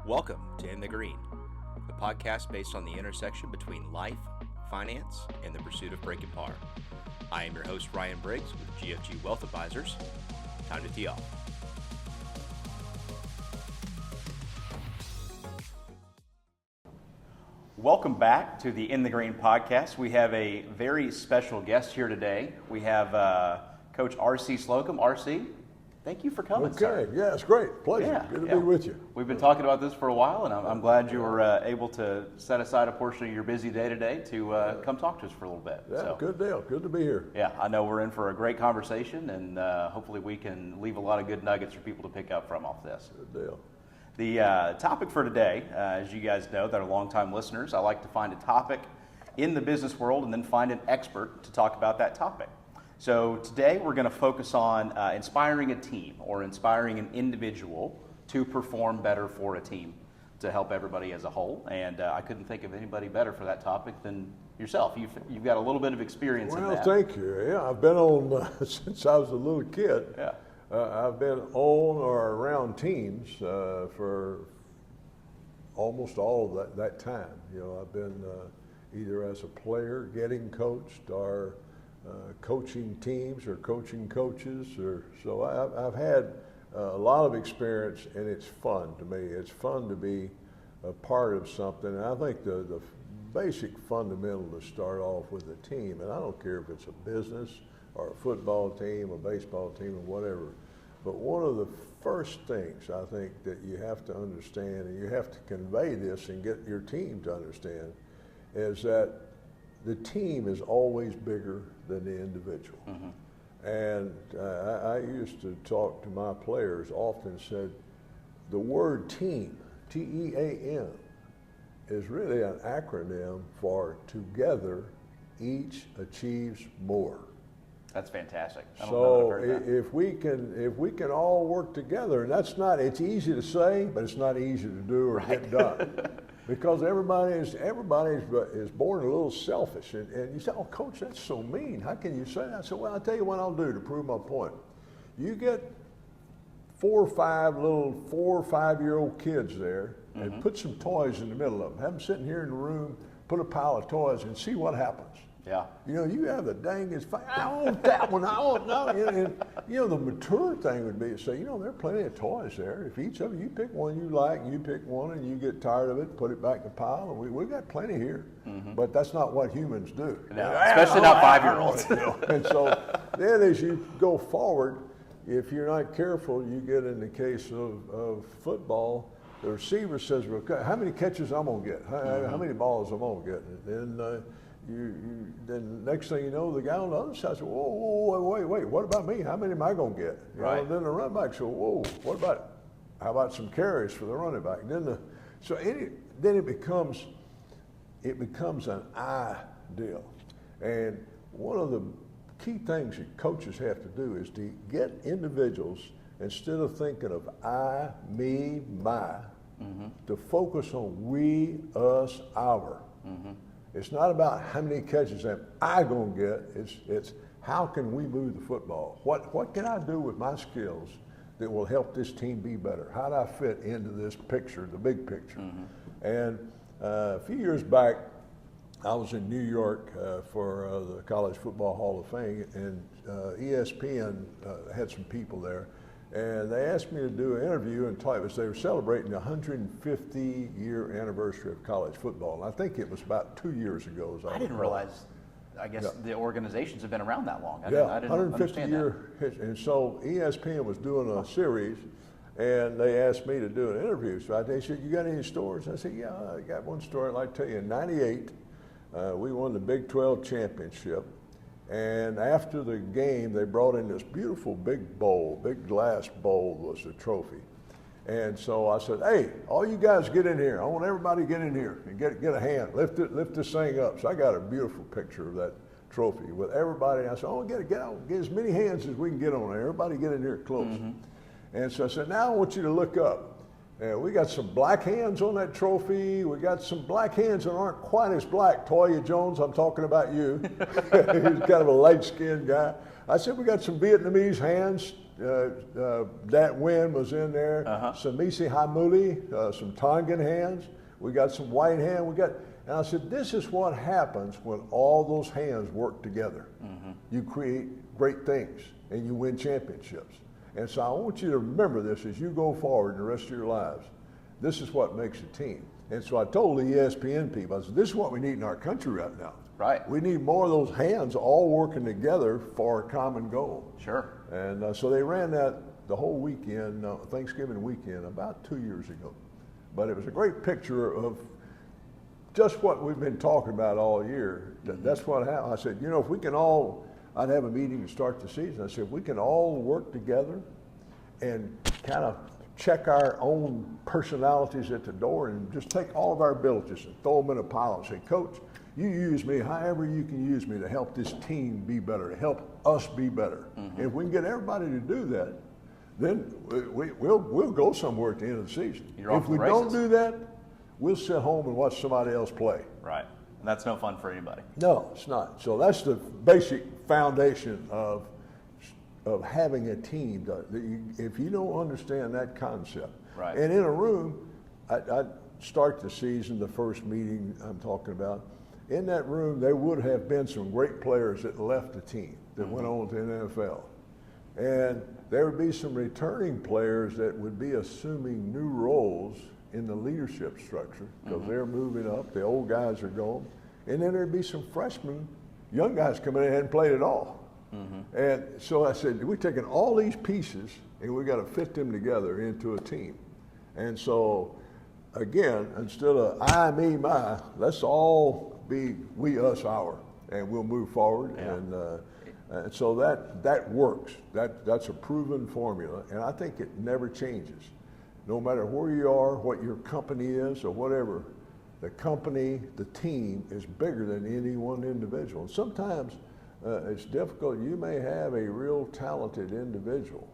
Welcome to In the Green, the podcast based on the intersection between life, finance, and the pursuit of breaking par. I am your host, Ryan Briggs with GFG Wealth Advisors. Time to tee off. Welcome back to the In the Green podcast. We have a very special guest here today. We have Coach R.C. Slocum. R.C., thank you for coming, sir. Okay, yeah, it's great. Pleasure. Good to be with you. We've been talking about this for a while, and I'm glad you were able to set aside a portion of your busy day today to come talk to us for a little bit. Yeah, so, good deal. Good to be here. Yeah, I know we're in for a great conversation, and hopefully we can leave a lot of good nuggets for people to pick up from off this. Good deal. The topic for today, as you guys know that are longtime listeners, I like to find a topic in the business world and then find an expert to talk about that topic. So today we're going to focus on inspiring a team or inspiring an individual to perform better for a team to help everybody as a whole. And I couldn't think of anybody better for that topic than yourself. You've got a little bit of experience in that. Well, thank you. Yeah, I've been on since I was a little kid. Yeah. I've been on or around teams for almost all of that time. You know, I've been either as a player getting coached or coaching teams or coaching coaches. So I've had a lot of experience, and it's fun to me. It's fun to be a part of something. And I think the basic fundamental to start off with a team, and I don't care if it's a business or a football team, a baseball team, or whatever. But one of the first things I think that you have to understand, and you have to convey this and get your team to understand, is that the team is always bigger than the individual. Mm-hmm. And I used to talk to my players, often said the word team, T-E-A-M, is really an acronym for together each achieves more. That's fantastic. So if we can all work together, and it's easy to say, but it's not easy to do or get done. Because everybody is born a little selfish. And you say, oh, Coach, that's so mean. How can you say that? I said, well, I'll tell you what I'll do to prove my point. You get 4 or 5 year old kids there, mm-hmm. and put some toys in the middle of them. Have them sitting here in the room, put a pile of toys and see what happens. Yeah. You know, you have the dangest fight. I want that one. I want that one. And, you know, the mature thing would be to say, you know, there are plenty of toys there. If each of you pick one you like, and you pick one and you get tired of it, put it back in the pile, and we got plenty here. Mm-hmm. But that's not what humans do. No, especially not 5-year-olds. And so then as you go forward, if you're not careful, you get in the case of football, the receiver says, well, how many catches I'm going to get? How many balls I'm going to get? And then then next thing you know, the guy on the other side says, whoa, wait, what about me? How many am I going to get? Right. And then the running back says, whoa, how about some carries for the running back? And then it becomes an I deal. And one of the key things that coaches have to do is to get individuals, instead of thinking of I, me, my, mm-hmm. to focus on we, us, our. Mm-hmm. It's not about how many catches am I going to get. It's how can we move the football? What can I do with my skills that will help this team be better? How do I fit into this picture, the big picture? Mm-hmm. And a few years back, I was in New York for the College Football Hall of Fame, and ESPN had some people there. And they asked me to do an interview and talk. They were celebrating the 150-year anniversary of college football. And I think it was about 2 years ago. I didn't realize, I guess, the organizations have been around that long. I didn't 150 year history. And so ESPN was doing a series, and they asked me to do an interview. So they said, you got any stories? I said, yeah, I got one story I'd like to tell you. In '98, we won the Big 12 championship. And after the game, they brought in this beautiful big glass bowl was the trophy. And so I said, hey, all you guys get in here. I want everybody to get in here and get a hand. Lift this thing up. So I got a beautiful picture of that trophy with everybody. And I said, oh, get out, get as many hands as we can get on there. Everybody get in here close. Mm-hmm. And so I said, now I want you to look up. And we got some black hands on that trophy. We got some black hands that aren't quite as black. Toya Jones, I'm talking about you. He's kind of a light-skinned guy. I said, we got some Vietnamese hands. that Win was in there. Some Misi Hamuli, some Tongan hands. We got some white hand. And I said, this is what happens when all those hands work together. You create great things and you win championships. And so I want you to remember this as you go forward in the rest of your lives. This is what makes a team. And so I told the ESPN people, I said, this is what we need in our country right now. Right. We need more of those hands all working together for a common goal. Sure. And so they ran that the whole weekend, Thanksgiving weekend, about 2 years ago. But it was a great picture of just what we've been talking about all year. That's what happened. I said, if we can all, I'd have a meeting to start the season. I said, if we can all work together and kind of check our own personalities at the door and just take all of our abilities and throw them in a pile and say, Coach, you use me however you can use me to help this team be better, to help us be better. And if we can get everybody to do that, then we'll go somewhere at the end of the season. If we don't do that, we'll sit home and watch somebody else play. Right. And that's no fun for anybody. No, it's not. So that's the basic foundation of having a team. If you don't understand that concept, right. And in a room, I start the season, the first meeting I'm talking about, in that room there would have been some great players that left the team, that went on to the NFL. And there would be some returning players that would be assuming new roles in the leadership structure because they're moving up, the old guys are gone. And then there'd be some freshmen, young guys coming in and hadn't played at all. And so I said, we're taking all these pieces and we got to fit them together into a team. And so, again, instead of I, me, my, let's all be we, us, our, and we'll move forward. Yeah. And so that works. That's a proven formula, and I think it never changes. No matter where you are, what your company is, or whatever, the company, the team is bigger than any one individual. And sometimes it's difficult. You may have a real talented individual,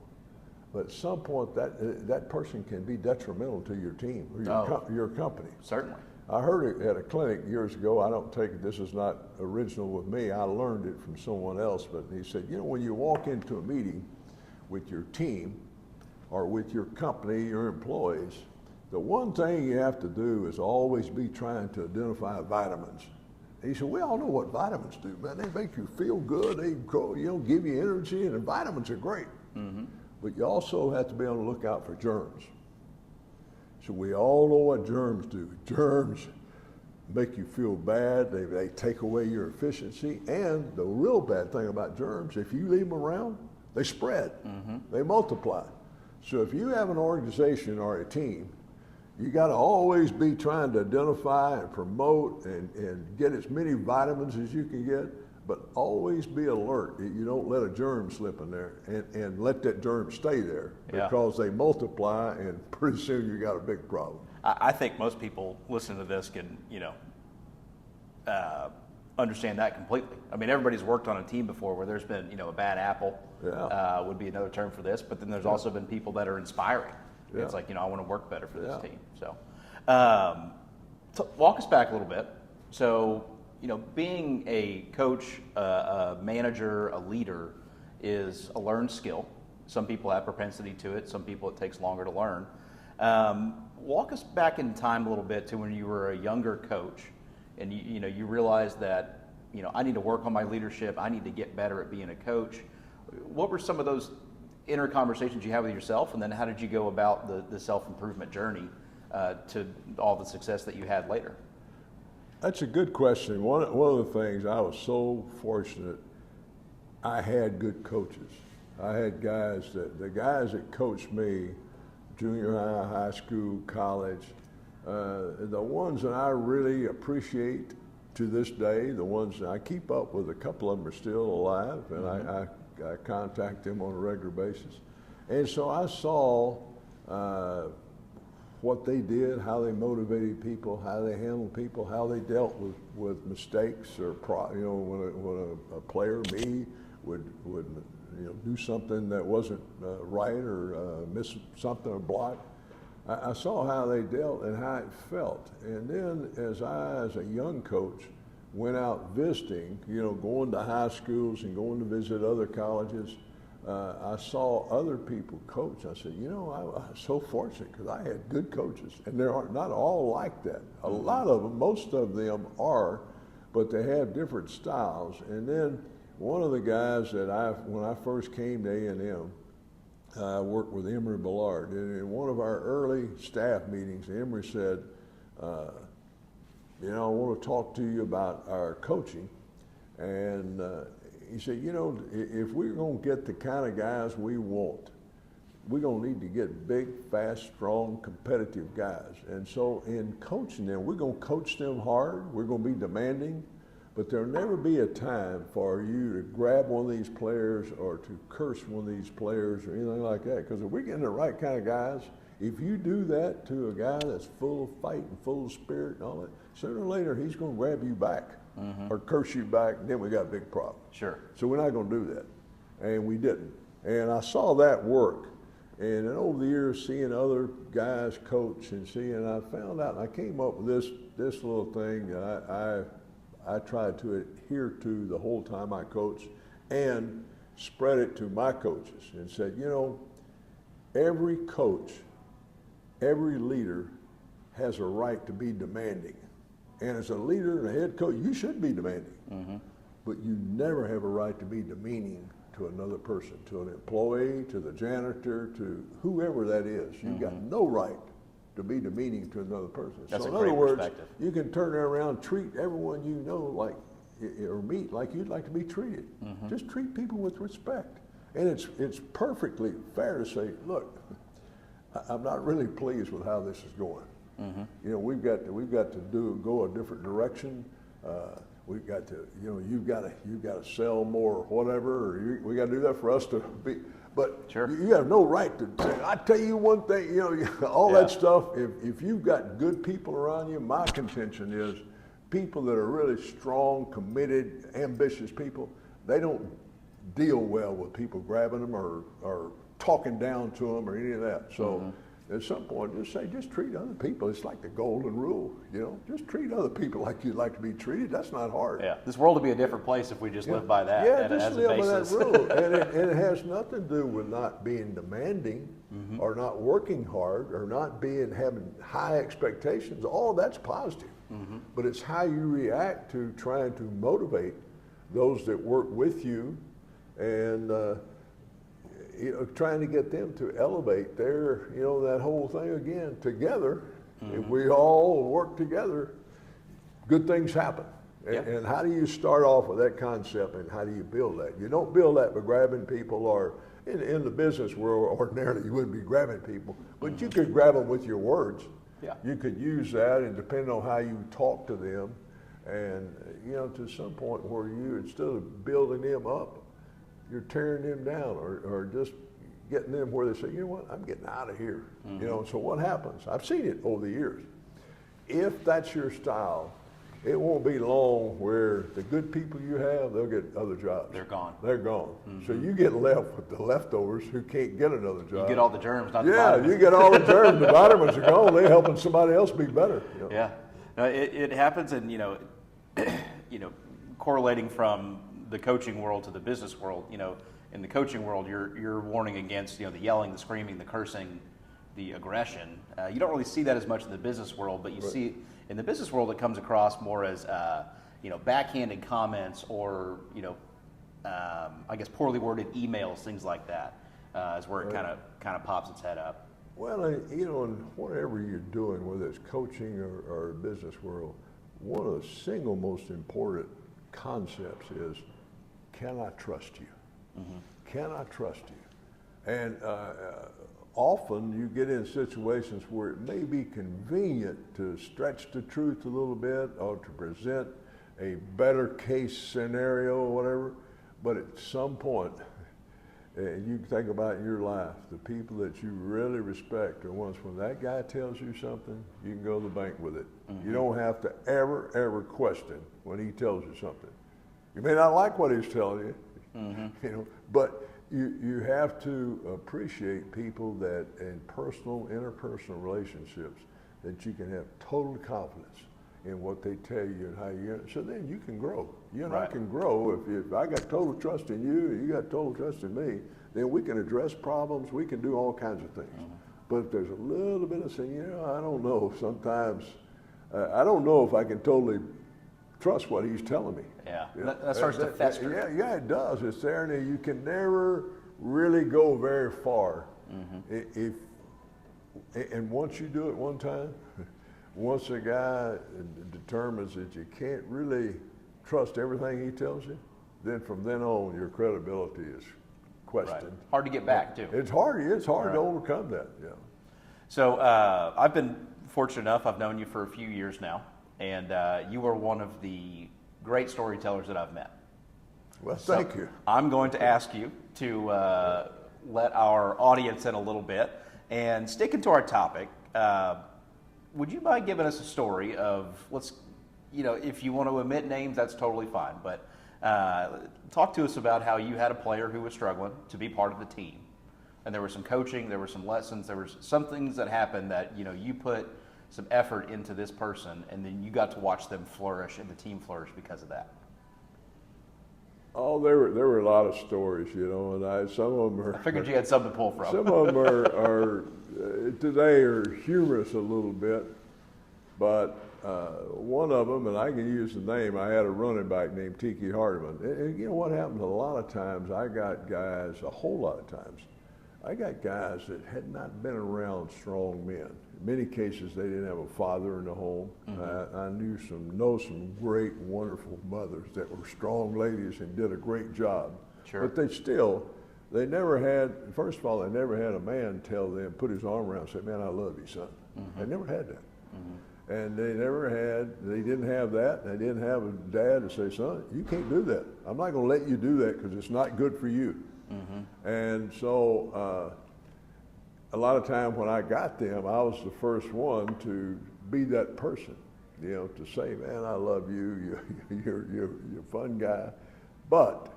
but at some point that person can be detrimental to your team or your company. Certainly. I heard it at a clinic years ago. I don't take it, this is not original with me. I learned it from someone else, but he said, when you walk into a meeting with your team or with your company, your employees, the one thing you have to do is always be trying to identify vitamins. He said, we all know what vitamins do, man. They make you feel good. They give you energy, and the vitamins are great. But you also have to be on the lookout for germs. So we all know what germs do. Germs make you feel bad. They take away your efficiency. And the real bad thing about germs, if you leave them around, they spread. They multiply. So if you have an organization or a team, you got to always be trying to identify and promote and get as many vitamins as you can get, but always be alert. You don't let a germ slip in there and let that germ stay there because they multiply, and pretty soon you got a big problem. I think most people listening to this can, understand that completely. I mean, everybody's worked on a team before where there's been, a bad apple would be another term for this, but then there's also been people that are inspiring. Yeah. It's like, I want to work better for this team. So walk us back a little bit. So, being a coach, a manager, a leader is a learned skill. Some people have propensity to it. Some people it takes longer to learn. Walk us back in time a little bit to when you were a younger coach and you realized that, I need to work on my leadership. I need to get better at being a coach. What were some of those inner conversations you had with yourself, and then how did you go about the self-improvement journey to all the success that you had later? That's a good question. One of the things, I was so fortunate, I had good coaches. I had the guys that coached me, junior high, high school, college, the ones that I really appreciate to this day, the ones that I keep up with, a couple of them are still alive, and I contact them on a regular basis. And so I saw what they did, how they motivated people, how they handled people, how they dealt with mistakes, or when a player, me, would do something that wasn't right or miss something or block. I saw how they dealt and how it felt. And then as a young coach, went out visiting, going to high schools and going to visit other colleges, I saw other people coach. I said, you know, I was so fortunate because I had good coaches, and they're not all like that. A lot of them, most of them are, but they have different styles. And then one of the guys that when I first came to A&M, I worked with Emory Ballard, and in one of our early staff meetings, Emory said, you know, I want to talk to you about our coaching. And he said, you know, if we're going to get the kind of guys we want, we're going to need to get big, fast, strong, competitive guys. And so in coaching them, we're going to coach them hard, we're going to be demanding, but there'll never be a time for you to grab one of these players or to curse one of these players or anything like that. Because if we're getting the right kind of guys, if you do that to a guy that's full of fight and full of spirit and all that, sooner or later he's going to grab you back or curse you back, and then we got a big problem. Sure. So we're not going to do that. And we didn't. And I saw that work. And then over the years, seeing other guys coach and I found out, and I came up with this little thing that I tried to adhere to the whole time I coached and spread it to my coaches and said, you know, every coach, every leader has a right to be demanding. And as a leader and a head coach, you should be demanding. But you never have a right to be demeaning to another person, to an employee, to the janitor, to whoever that is. You've got no right to be demeaning to another person. That's so a in great other words, perspective. you can turn around, treat everyone you know like, or meet like you'd like to be treated. Just treat people with respect. And it's perfectly fair to say, look, I'm not really pleased with how this is going. You know, we've got to go a different direction. We've got to, you know, you've got to sell more, or whatever. Or we got to do that for us to be. But sure. you have no right to say, I tell you one thing, you know, all that stuff. If you've got good people around you, my contention is people that are really strong, committed, ambitious people, they don't deal well with people grabbing them or talking down to them or any of that. So at some point, just treat other people. It's like the golden rule, you know. Just treat other people like you'd like to be treated. That's not hard. Yeah, this world would be a different place if we just lived by that. Yeah, and just as live a by that basis. rule. And it has nothing to do with not being demanding or not working hard or not having high expectations. All that's positive. But it's how you react to trying to motivate those that work with you and you know, trying to get them to elevate their, you know, that whole thing again together. If we all work together, good things happen. And how do you start off with that concept and how do you build that? You don't build that by grabbing people, or in the business world, ordinarily you wouldn't be grabbing people, but you could grab them with your words. You could use that, and depending on how you talk to them, and, you know, to some point where you, instead of building them up, you're tearing them down or just getting them where they say, you know what, I'm getting out of here. You know, so what happens? I've seen it over the years. If that's your style, it won't be long where the good people you have, they'll get other jobs. They're gone. They're gone. So you get left with the leftovers who can't get another job. You get all the germs, not the vitamins. You get all the germs. The vitamins are gone. They're helping somebody else be better. You know? Yeah, no, it happens, and you know, correlating from the coaching world to the business world. You know, in the coaching world, you're warning against, you know, the yelling, the screaming, the cursing, the aggression. You don't really see that as much in the business world, but you see in the business world it comes across more as you know, backhanded comments or, you know, I guess poorly worded emails, things like that, is where it kind of pops its head up. Well, you know, in whatever you're doing, whether it's coaching or business world, one of the single most important concepts is, can I trust you? Can I trust you? And often you get in situations where it may be convenient to stretch the truth a little bit or to present a better case scenario or whatever, but at some point, you can think about in your life, the people that you really respect are ones when that guy tells you something, you can go to the bank with it. You don't have to ever question when he tells you something. You may not like what he's telling you, you know, but you have to appreciate people that in interpersonal relationships that you can have total confidence. in what they tell you and how you. So then you can grow. You and I Right. can grow if I got total trust in you and you got total trust in me. Then we can address problems. We can do all kinds of things. But if there's a little bit of saying, I don't know. Sometimes I don't know if I can totally trust what he's telling me. Yeah, that starts to fester. Yeah, it does. It's there, and you can never really go very far. And once you do it one time, once a guy determines that you can't really trust everything he tells you, then from then on your credibility is questioned. Right. Hard to get back too. It's hard Right. to overcome that. Yeah. So I've been fortunate enough. I've known you for a few years now, and you are one of the great storytellers that I've met. Well, thank you. I'm going to ask you to let our audience in a little bit, and sticking to our topic. Would you mind giving us a story of, if you want to omit names, that's totally fine, but talk to us about how you had a player who was struggling to be part of the team. And there was some coaching, there were some lessons, there was some things that happened that, you put some effort into this person, and then you got to watch them flourish and the team flourish because of that. Oh, there were a lot of stories, and some of them are. I figured you had something to pull from. Some of them are today are humorous a little bit, but one of them, and I can use the name. I had a running back named Tiki Hardiman. And you know what happens? A lot of times, I got guys. A whole lot of times, I got guys that had not been around strong men. In many cases, they didn't have a father in the home. I know some great, wonderful mothers that were strong ladies and did a great job. Sure. But they never had, first of all, they never had a man tell them, put his arm around and say, man, I love you, son. They never had that. And they didn't have that. They didn't have a dad to say, son, you can't do that. I'm not going to let you do that because it's not good for you. And so a lot of time when I got them, I was the first one to be that person, to say, man, I love you. You're a fun guy, but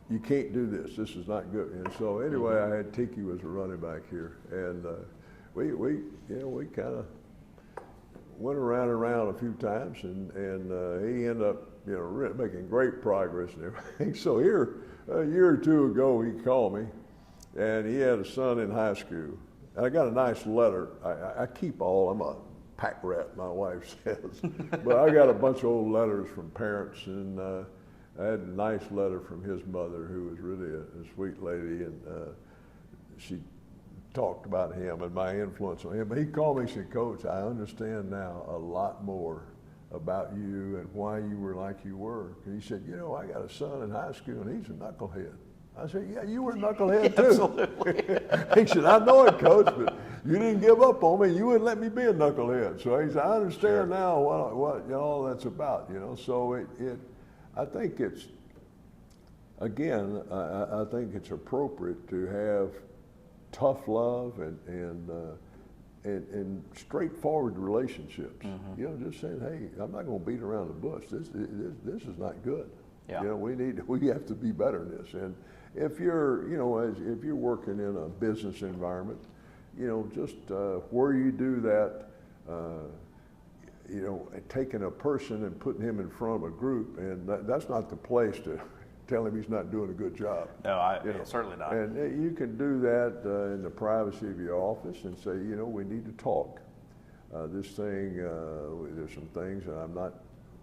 you can't do this. This is not good. And so anyway, I had Tiki was a running back here, and we kind of went around a few times, and he ended up making great progress and everything. So here a year or two ago, he called me, and he had a son in high school. And I got a nice letter. I keep all. I'm a pack rat, my wife says, but I got a bunch of old letters from parents, and I had a nice letter from his mother, who was really a sweet lady, and she talked about him and my influence on him. But he called me and said, Coach, I understand now a lot more about you and why you were like you were. And he said, I got a son in high school and he's a knucklehead. I said, yeah, you were a knucklehead too. Absolutely. He said, I know it, Coach, but you didn't give up on me. You wouldn't let me be a knucklehead. So he said, I understand now what all that's about, So I think it's, again, I think it's appropriate to have tough love and straightforward relationships. Just saying, hey, I'm not going to beat around the bush. This is not good. Yeah. We have to be better in this. And if you're, if you're working in a business environment, just where you do that, taking a person and putting him in front of a group, and that's not the place to tell him he's not doing a good job. No, certainly not. And you can do that in the privacy of your office and say, we need to talk. This thing, there's some things that I'm not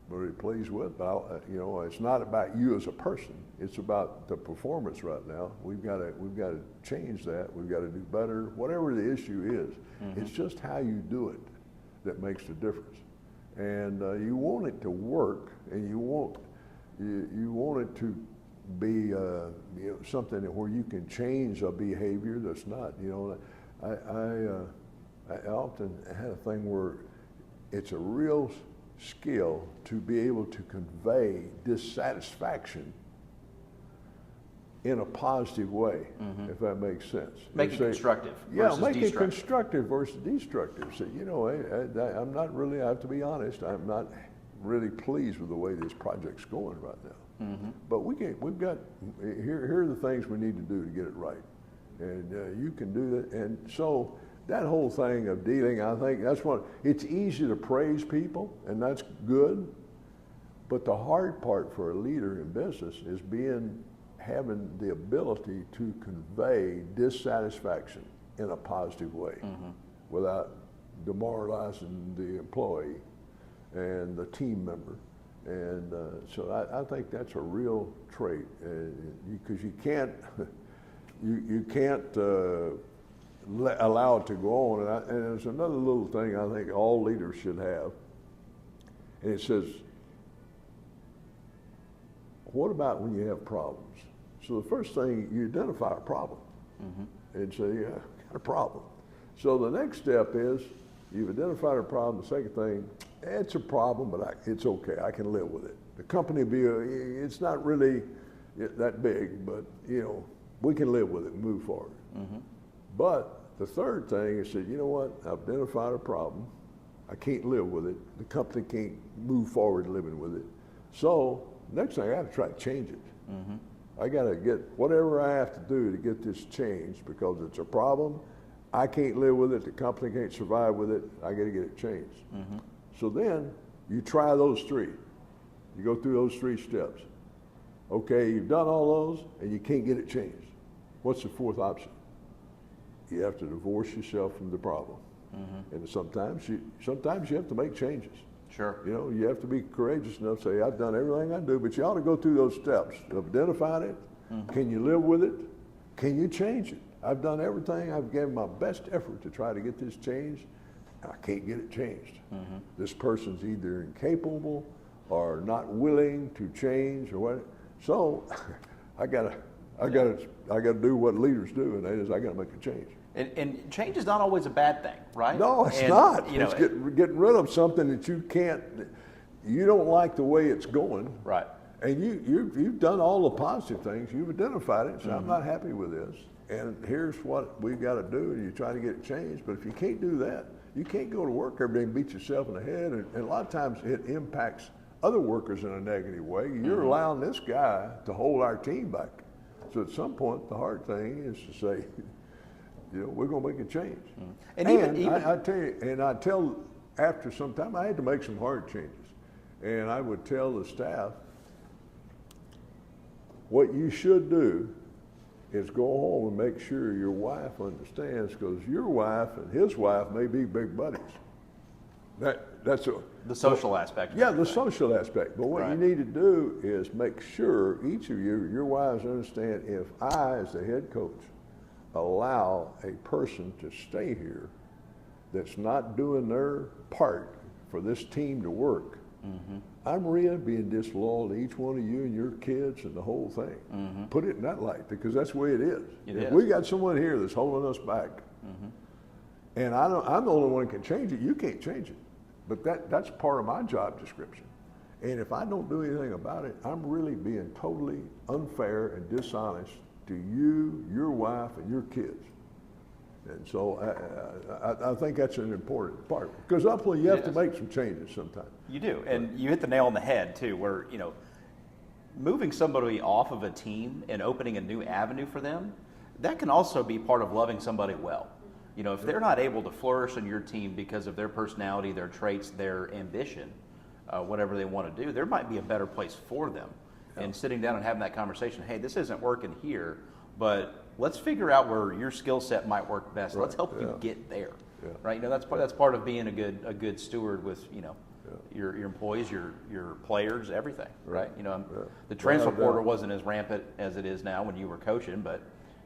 really pleased with, but it's not about you as a person. It's about the performance right now. We've got to change that. We've got to do better. Whatever the issue is, it's just how you do it that makes the difference. And you want it to work, and you want it to be something where you can change a behavior that's not. I often had a thing where it's a real skill to be able to convey dissatisfaction in a positive way, if that makes sense. Make it constructive versus make destructive. it constructive versus destructive. So, I'm not really, I have to be honest, I'm not really pleased with the way this project's going right now. But we've got, here are the things we need to do to get it right. And you can do that. And so that whole thing of dealing, I think that's what, it's easy to praise people, and that's good. But the hard part for a leader in business is having the ability to convey dissatisfaction in a positive way without demoralizing the employee and the team member. And so I think that's a real trait, because you can't allow it to go on. And there's another little thing I think all leaders should have, and it says, what about when you have problems? So the first thing, you identify a problem and say, yeah, got a problem. So the next step is, you've identified a problem. The second thing, it's a problem, but it's okay. I can live with it. The company it's not really that big, but we can live with it and move forward. But the third thing is that, you know what, I've identified a problem. I can't live with it. The company can't move forward living with it. So next thing, I got to try to change it. I got to get whatever I have to do to get this changed, because it's a problem. I can't live with it. The company can't survive with it. I got to get it changed. So then you try those three. You go through those 3 steps. Okay, you've done all those and you can't get it changed. What's the fourth option? You have to divorce yourself from the problem. And sometimes you have to make changes. Sure. You have to be courageous enough to say, I've done everything I do, but you ought to go through those steps of identifying it. Can you live with it? Can you change it? I've done everything. I've given my best effort to try to get this changed. I can't get it changed. This person's either incapable or not willing to change or what. So I gotta do what leaders do, and that is I gotta make a change. And change is not always a bad thing, right? No, it's not. It's getting rid of something that you don't like the way it's going. Right. And you've done all the positive things. You've identified it. So I'm not happy with this. And here's what we've got to do. And you try to get it changed. But if you can't do that, you can't go to work every day and beat yourself in the head. And a lot of times it impacts other workers in a negative way. You're allowing this guy to hold our team back. So at some point, the hard thing is to say, we're going to make a change. And I tell after some time, I had to make some hard changes. And I would tell the staff, what you should do is go home and make sure your wife understands, because your wife and his wife may be big buddies. That's the social aspect. Yeah, the social aspect. But what you need to do is make sure each of your wives understand, if I, as the head coach, allow a person to stay here that's not doing their part for this team to work, I'm really being disloyal to each one of you and your kids and the whole thing. Put it in that light, because that's the way it is. If we got someone here that's holding us back, and I'm the only one who can change it, you can't change it. But that's part of my job description. And if I don't do anything about it, I'm really being totally unfair and dishonest to you, your wife, and your kids. And so I think that's an important part, because ultimately you have to make some changes sometimes. You do, and you hit the nail on the head too, where moving somebody off of a team and opening a new avenue for them, that can also be part of loving somebody well. If they're not able to flourish in your team because of their personality, their traits, their ambition, whatever they want to do, there might be a better place for them. And sitting down and having that conversation, hey, this isn't working here, but let's figure out where your skill set might work best. Let's help you get there. Right? That's part of being a good steward with your employees, your players, everything. Right? The transfer portal wasn't as rampant as it is now when you were coaching, but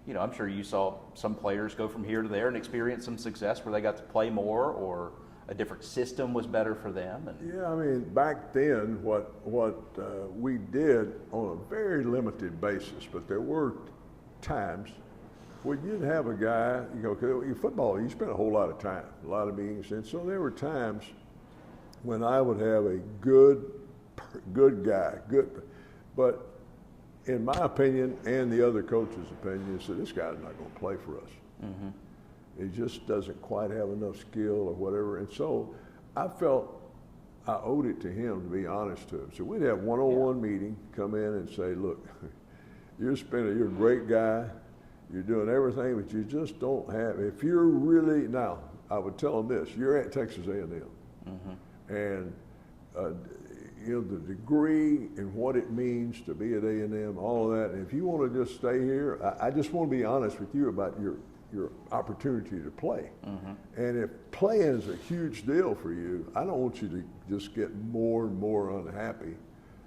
I'm sure you saw some players go from here to there and experience some success where they got to play more, or a different system was better for them. Yeah, I mean, back then, what we did on a very limited basis, but there were times when you'd have a guy, in football, you spend a whole lot of time, a lot of meetings, and so there were times when I would have a good guy, but in my opinion and the other coach's opinion, is that this guy's not going to play for us. He just doesn't quite have enough skill or whatever. And so I felt I owed it to him to be honest to him. So we'd have one-on-one meeting, come in and say, look, you're a great guy. You're doing everything, but you just don't have. If you're really now, I would tell them this: you're at Texas A&M, and the degree and what it means to be at A&M, all of that. And if you want to just stay here, I just want to be honest with you about your opportunity to play. And if playing is a huge deal for you, I don't want you to just get more and more unhappy.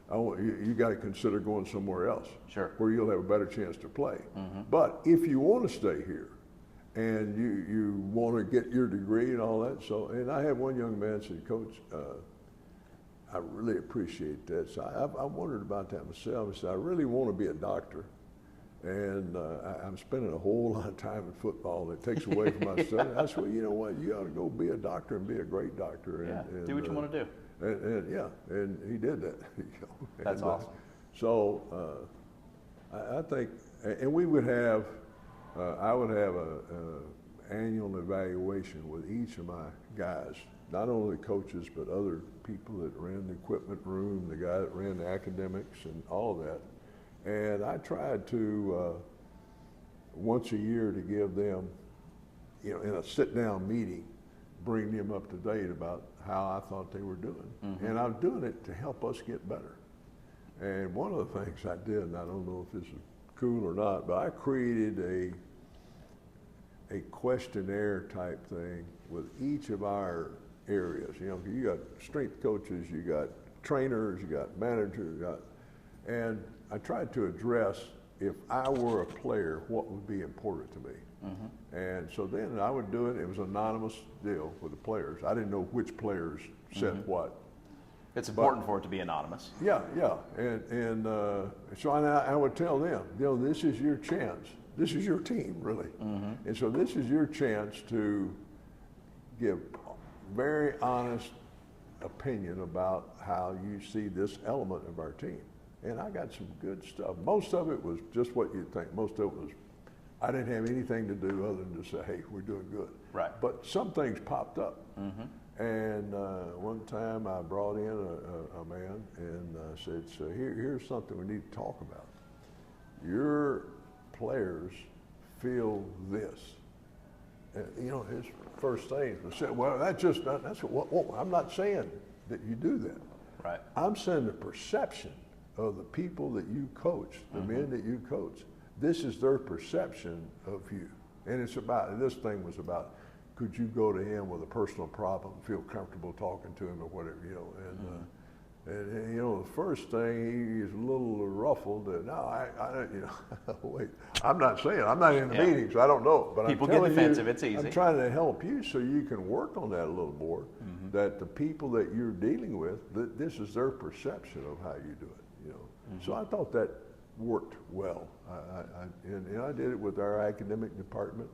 You got to consider going somewhere else, sure, where you'll have a better chance to play. But if you want to stay here, and you want to get your degree and all that, and I had one young man said, Coach, I really appreciate that. So I wondered about that myself. I said, I really want to be a doctor. And I'm spending a whole lot of time in football that takes away from my study. I said, well, you know what? You ought to go be a doctor and be a great doctor. And do what you want to do. And he did that. That's awesome. So I think, and we would have, I would have a annual evaluation with each of my guys, not only coaches, but other people that ran the equipment room, the guy that ran the academics and all of that. And I tried to, once a year, to give them, in a sit-down meeting, bring them up to date about how I thought they were doing. And I'm doing it to help us get better. And one of the things I did, and I don't know if this is cool or not, but I created a questionnaire type thing with each of our areas. You got strength coaches, you got trainers, you got managers, and I tried to address, if I were a player, what would be important to me. And so then I would do it. It was an anonymous deal with the players. I didn't know which players said what. It's important for it to be anonymous. Yeah. And so I would tell them, this is your chance. This is your team, really. And so this is your chance to give very honest opinion about how you see this element of our team. And I got some good stuff. Most of it was just what you'd think. Most of it was, I didn't have anything to do other than to say, hey, we're doing good. Right. But some things popped up. And one time I brought in a man and said, so here's something we need to talk about. Your players feel this. And, his first thing was said, well, that's what I'm not saying that you do that. Right. I'm saying the perception of the people that you coach, the men that you coach, this is their perception of you. And this thing was about, could you go to him with a personal problem, feel comfortable talking to him or whatever, And the first thing, he's a little ruffled that, wait, I'm not in the meeting, so I don't know. But people get defensive, it's easy. I'm trying to help you so you can work on that a little more, that the people that you're dealing with, this is their perception of how you do it, So I thought that worked well. And I did it with our academic department,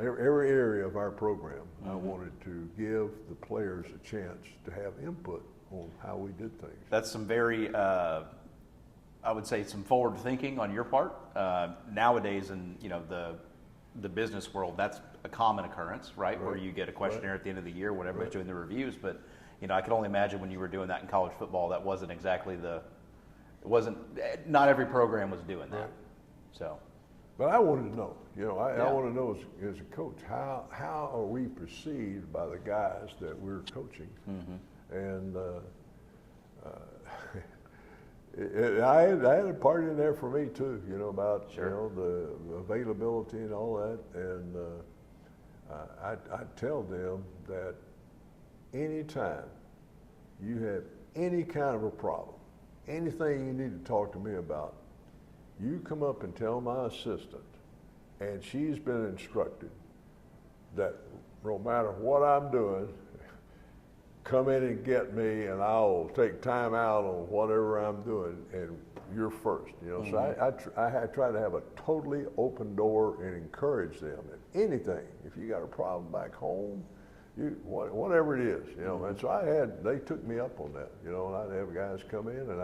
every area of our program. I wanted to give the players a chance to have input on how we did things. That's some very, I would say, some forward thinking on your part. Nowadays, in the business world, that's a common occurrence, right? Where you get a questionnaire at the end of the year, when everybody's doing the reviews. But I can only imagine when you were doing that in college football, that wasn't exactly not every program was doing that. So. But I wanted to know, I want to know as a coach, how are we perceived by the guys that we're coaching? And I had a part in there for me too, about the availability and all that. And I tell them that anytime you have any kind of a problem, anything you need to talk to me about, you come up and tell my assistant, and she's been instructed that no matter what I'm doing, come in and get me, and I'll take time out on whatever I'm doing, and you're first. So I try to have a totally open door and encourage them. And anything, if you got a problem back home, whatever it is, And so they took me up on that, and I'd have guys come in, and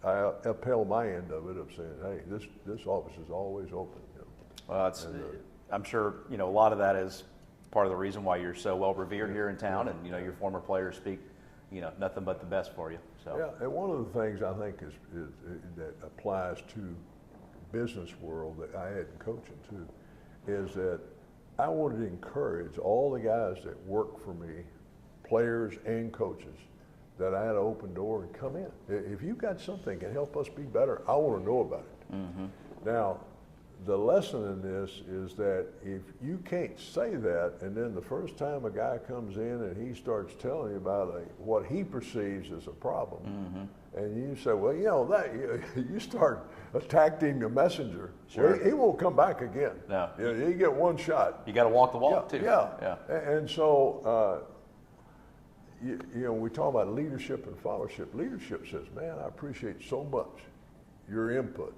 I upheld my end of it of saying, hey, this office is always open. Well, I'm sure a lot of that is part of the reason why you're so well revered here in town, and your former players speak nothing but the best for you. So and one of the things I think is that applies to business world that I had in coaching too, is that I wanted to encourage all the guys that work for me, players and coaches, that I had an open door and come in. If you got something that can help us be better, I want to know about it. Mm-hmm. Now, the lesson in this is that if you can't say that, and then the first time a guy comes in and he starts telling you about what he perceives as a problem, mm-hmm. and you say, well, you know, that you start attacking the messenger, sure. Well, he won't come back again. No. You know, you get one shot. You got to walk the walk too. Yeah. And so, you know, we talk about leadership and followership. Leadership says, man, I appreciate so much your input.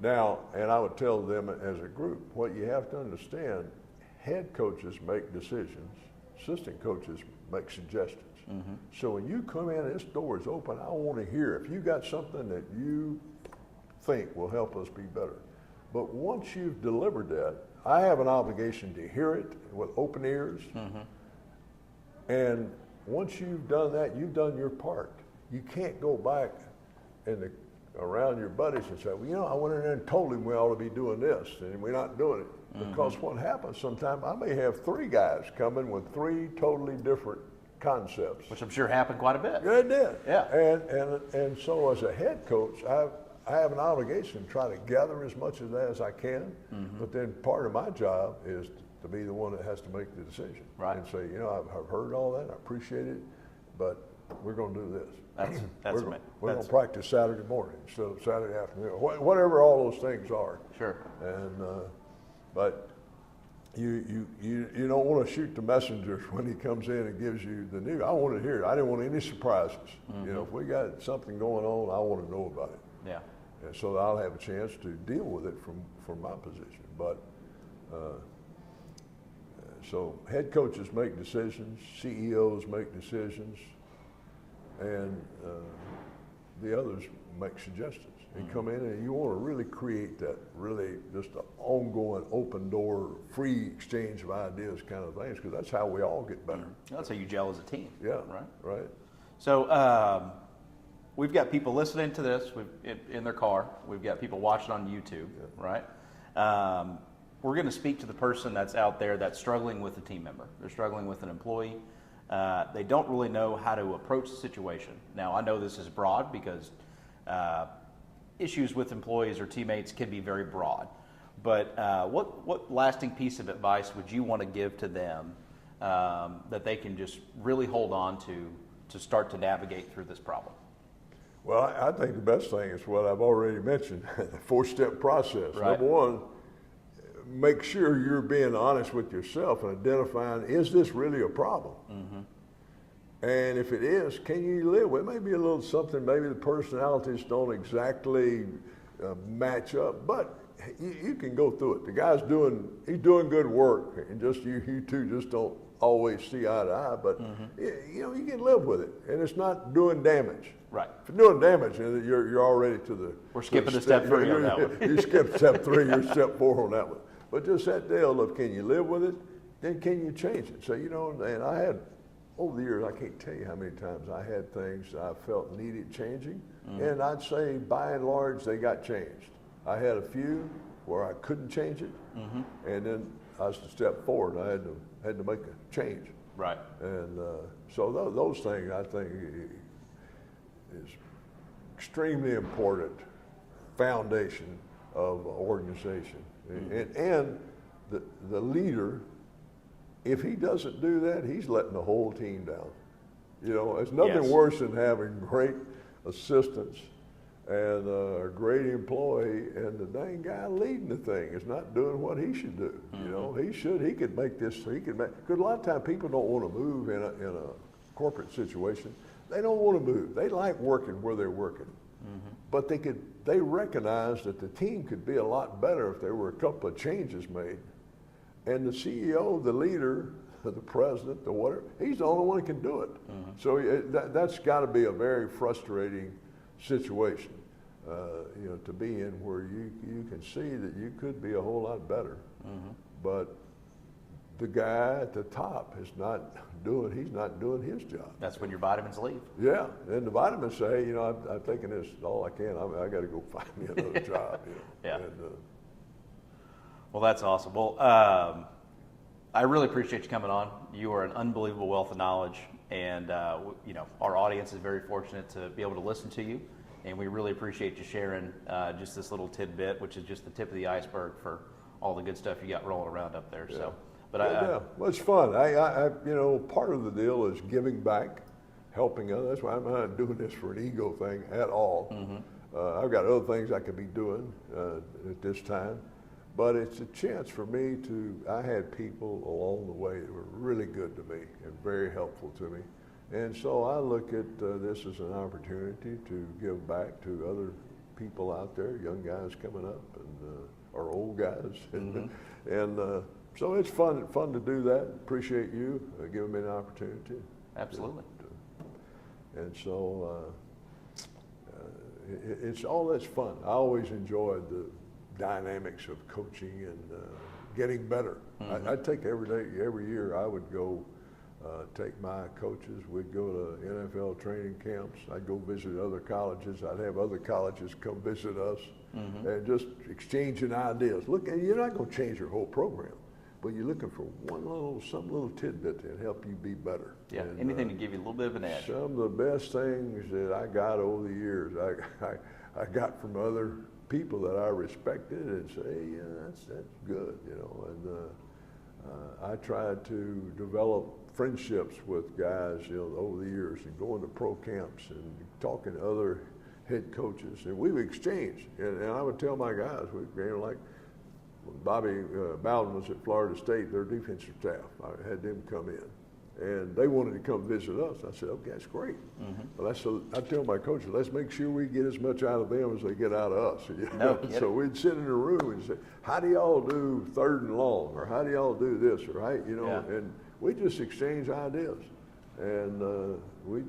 Now, and I would tell them as a group, what you have to understand, head coaches make decisions, assistant coaches make suggestions. Mm-hmm. So when you come in and this door is open, I want to hear if you got something that you think will help us be better. But once you've delivered that, I have an obligation to hear it with open ears. Mm-hmm. And once you've done that, you've done your part. You can't go back around your buddies and say, well, you know, I went in there and told him we ought to be doing this, and we're not doing it. Mm-hmm. Because what happens sometimes, I may have 3 guys coming with 3 totally different concepts. Which I'm sure happened quite a bit. Yeah, it did. Yeah. And so as a head coach, I have an obligation to try to gather as much of that as I can, mm-hmm. but then part of my job is to be the one that has to make the decision. Right. And say, you know, I've heard all that, I appreciate it, but we're going to do this. We're going to practice Saturday morning instead of Saturday afternoon, whatever all those things are. Sure. And but you don't want to shoot the messenger when he comes in and gives you the news. I want to hear it. I didn't want any surprises. Mm-hmm. You know, if we got something going on, I want to know about it. Yeah. And so I'll have a chance to deal with it from my position. But so head coaches make decisions, CEOs make decisions, and the others make suggestions. And come in and you want to really create that really just an ongoing open door, free exchange of ideas kind of things, because that's how we all get better. That's how you gel as a team. Yeah, right. So we've got people listening to this in their car. We've got people watching on YouTube, right? We're going to speak to the person that's out there that's struggling with a team member. They're struggling with an employee. They don't really know how to approach the situation. Now, I know this is broad because issues with employees or teammates can be very broad. But what lasting piece of advice would you want to give to them that they can just really hold on to start to navigate through this problem? Well, I think the best thing is what I've already mentioned, the 4-step process. Right. Number one, make sure you're being honest with yourself and identifying, is this really a problem? Mm-hmm. And if it is, can you live with it? Maybe a little something, maybe the personalities don't exactly match up, but you can go through it. The guy's he's doing good work, and just you two just don't always see eye to eye, but mm-hmm. you know, you can live with it, and it's not doing damage. Right. If you're doing damage, you're already to the... We're skipping to step 3 on that one. You skip step 3, you're step 4 on that one. But just that deal of, can you live with it? Then can you change it? So, you know, and I had, over the years, I can't tell you how many times I had things that I felt needed changing. Mm-hmm. And I'd say, by and large, they got changed. I had a few where I couldn't change it. Mm-hmm. And then I was to step forward. I had to make a change. Right. And so those things, I think, is extremely important foundation of an organization. Mm-hmm. And the leader, if he doesn't do that, he's letting the whole team down. You know, it's nothing worse than having great assistants and a great employee, and the dang guy leading the thing is not doing what he should do. Mm-hmm. You know, he could make this, because a lot of times people don't want to move in a corporate situation. They don't want to move. They like working where they're working. Mm-hmm. But they recognize that the team could be a lot better if there were a couple of changes made. And the CEO, the leader, the president, the whatever, he's the only one who can do it. Mm-hmm. So that's got to be a very frustrating situation, you know, to be in, where you can see that you could be a whole lot better. Mm-hmm. But the guy at the top is not doing his job. That's when your vitamins leave. Yeah, and the vitamins say, I'm taking this all I can. I got to go find me another job. Yeah. And, well, that's awesome. Well, I really appreciate you coming on. You are an unbelievable wealth of knowledge, and our audience is very fortunate to be able to listen to you, and we really appreciate you sharing just this little tidbit, which is just the tip of the iceberg for all the good stuff you got rolling around up there. Yeah. So, well, it's fun. I part of the deal is giving back, helping others. That's why I'm not doing this for an ego thing at all. Mm-hmm. I've got other things I could be doing at this time. But it's a chance for me I had people along the way that were really good to me and very helpful to me. And so I look at this as an opportunity to give back to other people out there, young guys coming up or old guys. Mm-hmm. And so it's fun to do that. Appreciate you giving me an opportunity. Absolutely. And so it's all that's fun. I always enjoyed the dynamics of coaching and getting better. Mm-hmm. I take every year I would go take my coaches. We'd go to NFL training camps. I'd go visit other colleges. I'd have other colleges come visit us, mm-hmm. and just exchanging ideas. Look, you're not going to change your whole program, but you're looking for some little tidbit to help you be better. Yeah, and, anything to give you a little bit of an edge. Some of the best things that I got over the years, I got from other people that I respected and say, hey, yeah, that's good, and I tried to develop friendships with guys, over the years, and going to pro camps and talking to other head coaches, and we would exchange, and I would tell my guys, like when Bobby Bowden was at Florida State, their defensive staff, I had them come in. And they wanted to come visit us. I said, okay, that's great. Mm-hmm. But I tell my coaches, let's make sure we get as much out of them as they get out of us. No kidding. So we'd sit in a room and say, how do y'all do 3rd and long? Or how do y'all do this? Or, right? Yeah. And we just exchange ideas. And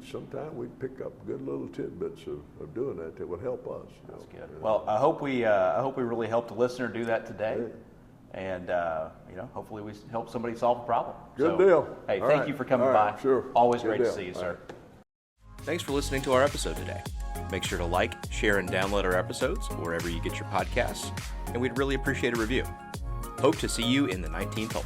sometimes we'd pick up good little tidbits of doing that would help us. That's good. Well, I hope we really helped a listener do that today. Yeah. And, hopefully we help somebody solve a problem. Good deal. Hey, All thank right. you for coming All right. by. Sure. Always Good great deal. to see you, All sir. right. Thanks for listening to our episode today. Make sure to like, share, and download our episodes wherever you get your podcasts, and we'd really appreciate a review. Hope to see you in the 19th hole.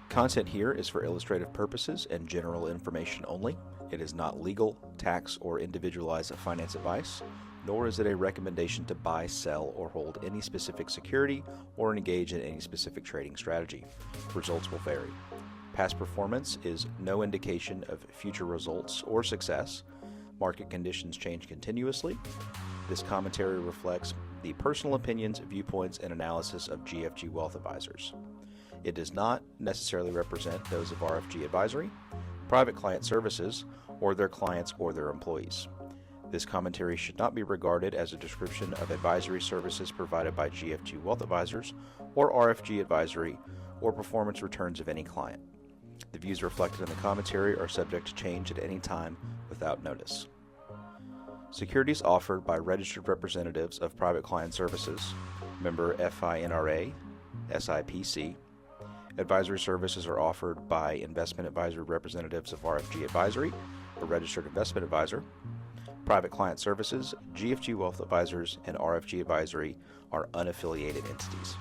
Content here is for illustrative purposes and general information only. It is not legal, tax, or individualized finance advice, nor is it a recommendation to buy, sell, or hold any specific security or engage in any specific trading strategy. Results will vary. Past performance is no indication of future results or success. Market conditions change continuously. This commentary reflects the personal opinions, viewpoints, and analysis of GFG Wealth Advisors. It does not necessarily represent those of RFG Advisory, Private Client Services, or their clients or their employees. This commentary should not be regarded as a description of advisory services provided by GFG Wealth Advisors or RFG Advisory or performance returns of any client. The views reflected in the commentary are subject to change at any time without notice. Securities offered by registered representatives of Private Client Services, member FINRA, SIPC. Advisory services are offered by investment advisory representatives of RFG Advisory, a registered investment advisor. Private Client Services, GFG Wealth Advisors, and RFG Advisory are unaffiliated entities.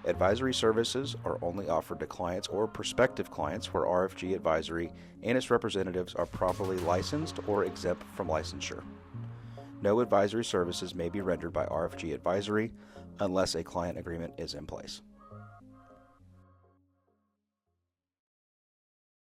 Advisory services are only offered to clients or prospective clients where RFG Advisory and its representatives are properly licensed or exempt from licensure. No advisory services may be rendered by RFG Advisory unless a client agreement is in place.